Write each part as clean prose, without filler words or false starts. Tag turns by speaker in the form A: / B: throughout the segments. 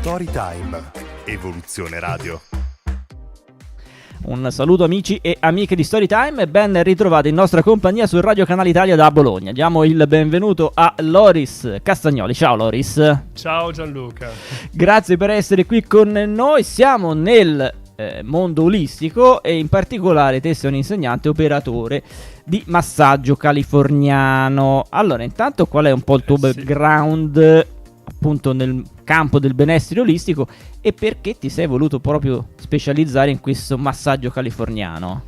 A: Storytime, Evoluzione Radio.
B: Un saluto amici e amiche di Storytime e ben ritrovati in nostra compagnia su Radio Canale Italia da Bologna. Diamo il benvenuto a Loris Castagnoli. Ciao Loris.
C: Ciao Gianluca.
B: Grazie per essere qui con noi. Siamo nel mondo olistico e in particolare te sei un insegnante operatore di massaggio californiano. Allora, intanto qual è un po' il tuo background appunto nel campo del benessere olistico e perché ti sei voluto proprio specializzare in questo massaggio californiano?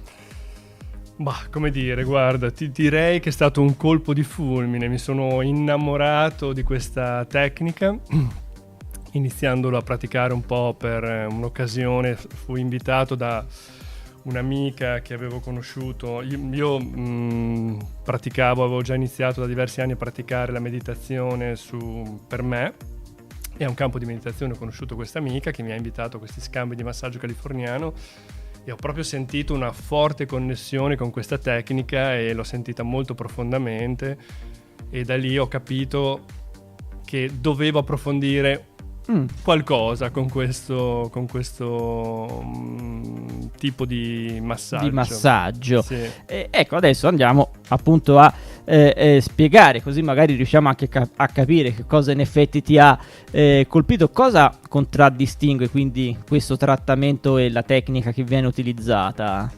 C: Bah, come dire, guarda, ti direi che è stato un colpo di fulmine. Mi sono innamorato di questa tecnica, iniziandolo a praticare un po' per un'occasione. Fui invitato da un'amica che avevo conosciuto. Io praticavo, avevo già iniziato da diversi anni a praticare la meditazione per me. E a un campo di meditazione ho conosciuto questa amica che mi ha invitato a questi scambi di massaggio californiano e ho proprio sentito una forte connessione con questa tecnica e l'ho sentita molto profondamente e da lì ho capito che dovevo approfondire qualcosa con questo tipo di massaggio.
B: Sì. Ecco, adesso andiamo appunto a spiegare, così magari riusciamo anche a capire che cosa in effetti ti ha colpito, cosa contraddistingue quindi questo trattamento e la tecnica che viene utilizzata.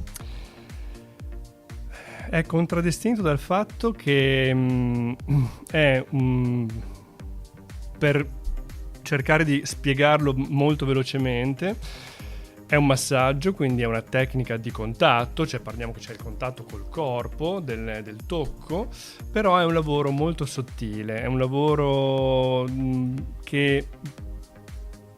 C: È contraddistinto dal fatto che è per cercare di spiegarlo molto velocemente, è un massaggio, quindi è una tecnica di contatto, cioè parliamo che c'è il contatto col corpo, del tocco, però è un lavoro molto sottile, è un lavoro che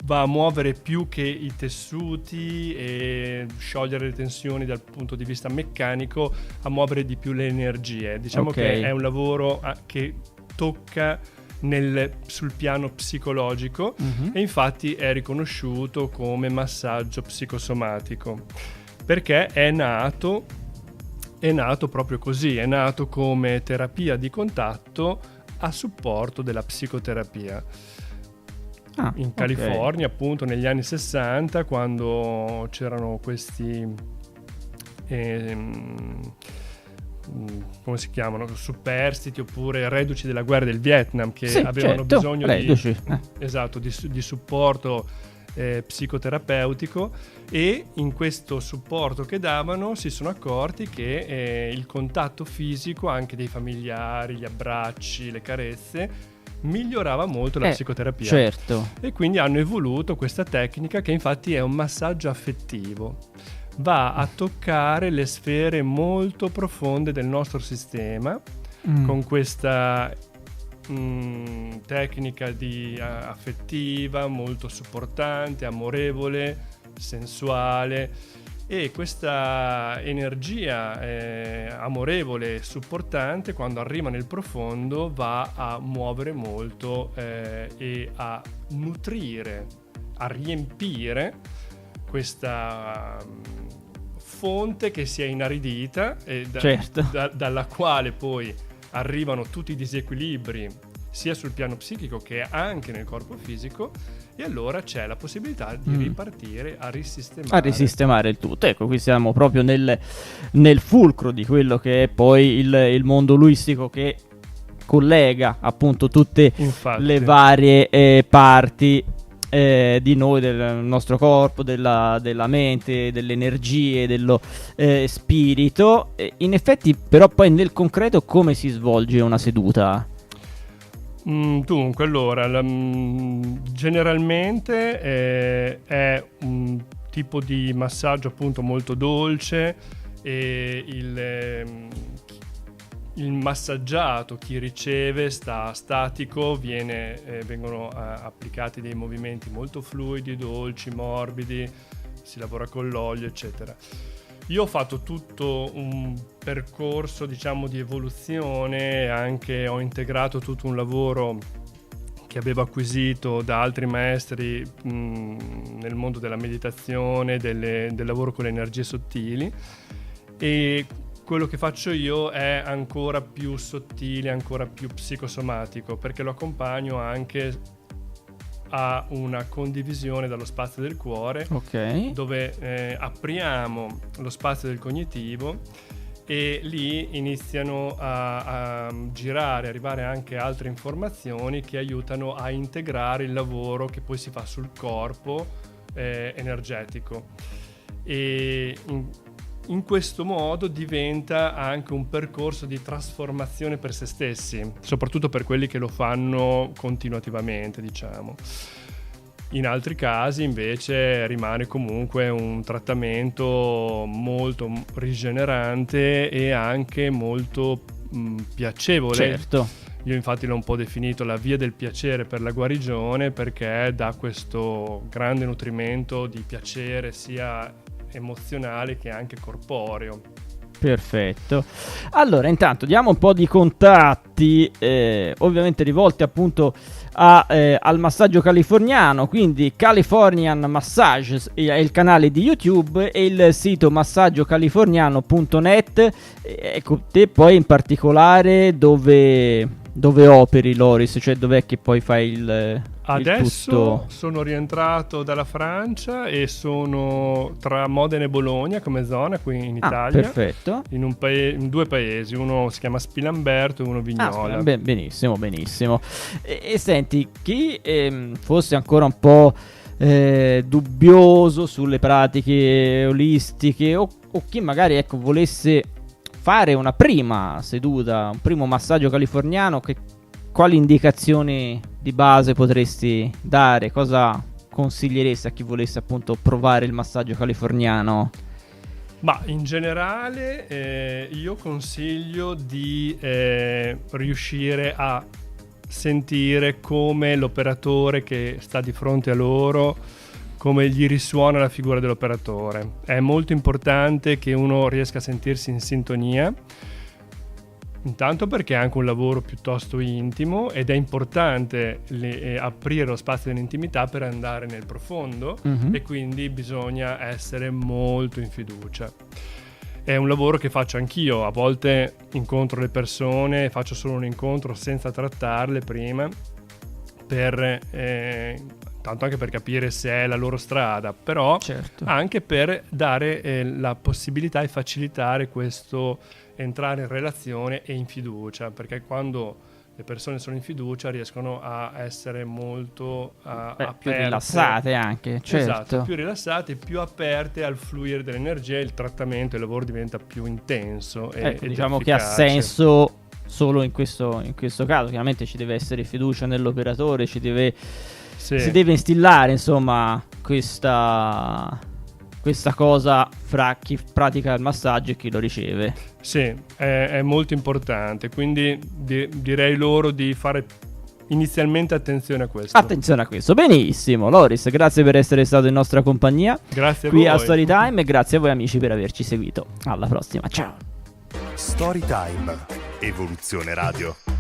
C: va a muovere più che i tessuti e sciogliere le tensioni dal punto di vista meccanico, a muovere di più le energie. Diciamo che è un lavoro che tocca sul piano psicologico e infatti è riconosciuto come massaggio psicosomatico perché è nato proprio così, è nato come terapia di contatto a supporto della psicoterapia. In California, appunto, negli anni 60, quando c'erano questi come si chiamano? Superstiti oppure reduci della guerra del Vietnam che avevano bisogno di supporto psicoterapeutico e in questo supporto che davano si sono accorti che il contatto fisico anche dei familiari, gli abbracci, le carezze migliorava molto la psicoterapia.
B: Certo.
C: E quindi hanno evoluto questa tecnica che infatti è un massaggio affettivo. Va a toccare le sfere molto profonde del nostro sistema con questa tecnica affettiva, molto supportante, amorevole, sensuale e questa energia amorevole e supportante quando arriva nel profondo va a muovere molto e a nutrire, a riempire questa fonte che si è inaridita e dalla quale poi arrivano tutti i disequilibri sia sul piano psichico che anche nel corpo fisico e allora c'è la possibilità di ripartire a risistemare
B: il tutto. Ecco, qui siamo proprio nel fulcro di quello che è poi il mondo olistico che collega appunto tutte le varie parti di noi, del nostro corpo, della mente, delle energie, dello spirito. In effetti però poi nel concreto come si svolge una seduta?
C: Dunque, allora, generalmente è un tipo di massaggio appunto molto dolce e il massaggiato, chi riceve, sta statico, vengono applicati dei movimenti molto fluidi, dolci, morbidi, si lavora con l'olio, eccetera. Io ho fatto tutto un percorso, diciamo, di evoluzione, anche ho integrato tutto un lavoro che avevo acquisito da altri maestri nel mondo della meditazione, del lavoro con le energie sottili, e quello che faccio io è ancora più sottile, ancora più psicosomatico, perché lo accompagno anche a una condivisione dallo spazio del cuore, dove apriamo lo spazio del cognitivo e lì iniziano a girare, arrivare anche altre informazioni che aiutano a integrare il lavoro che poi si fa sul corpo energetico, e in questo modo diventa anche un percorso di trasformazione per se stessi, soprattutto per quelli che lo fanno continuativamente, diciamo. In altri casi invece rimane comunque un trattamento molto rigenerante e anche molto piacevole.
B: Certo.
C: Io infatti l'ho un po' definito la via del piacere per la guarigione, perché dà questo grande nutrimento di piacere sia emozionale che anche corporeo.
B: Perfetto. Allora, intanto diamo un po' di contatti, ovviamente rivolti appunto al massaggio californiano, quindi Californian Massage è il canale di YouTube e il sito massagiocaliforniano.net. Ecco, te poi in particolare dove operi, Loris? Cioè dov'è che poi fai il
C: adesso
B: tutto?
C: Sono rientrato dalla Francia e sono tra Modena e Bologna come zona qui in Italia.
B: Perfetto.
C: In due paesi, uno si chiama Spilamberto e uno Vignola.
B: Benissimo. E senti, chi fosse ancora un po' dubbioso sulle pratiche olistiche o chi magari volesse fare una prima seduta, un primo massaggio californiano, quali indicazioni di base potresti dare? Cosa consiglieresti a chi volesse appunto provare il massaggio californiano?
C: Ma in generale io consiglio di riuscire a sentire come l'operatore che sta di fronte a loro, come gli risuona la figura dell'operatore. È molto importante che uno riesca a sentirsi in sintonia, intanto perché è anche un lavoro piuttosto intimo ed è importante aprire lo spazio dell'intimità per andare nel profondo, e quindi bisogna essere molto in fiducia. È un lavoro che faccio anch'io, a volte incontro le persone, faccio solo un incontro senza trattarle prima, tanto anche per capire se è la loro strada, però
B: certo,
C: anche per dare la possibilità e facilitare questo entrare in relazione e in fiducia, perché quando le persone sono in fiducia riescono a essere molto
B: più rilassate anche, certo.
C: Esatto, più rilassate, più aperte al fluire dell'energia, il trattamento, il lavoro diventa più intenso e
B: diciamo
C: efficace.
B: che ha senso solo in questo caso. Chiaramente ci deve essere fiducia nell'operatore, si deve instillare insomma questa cosa fra chi pratica il massaggio e chi lo riceve.
C: Sì, è molto importante, quindi direi loro di fare inizialmente attenzione a questo.
B: Benissimo, Loris, grazie per essere stato in nostra compagnia.
C: Grazie a
B: qui
C: voi.
B: a Storytime, e grazie a voi amici per averci seguito. Alla prossima, ciao.
A: Storytime, Evoluzione Radio.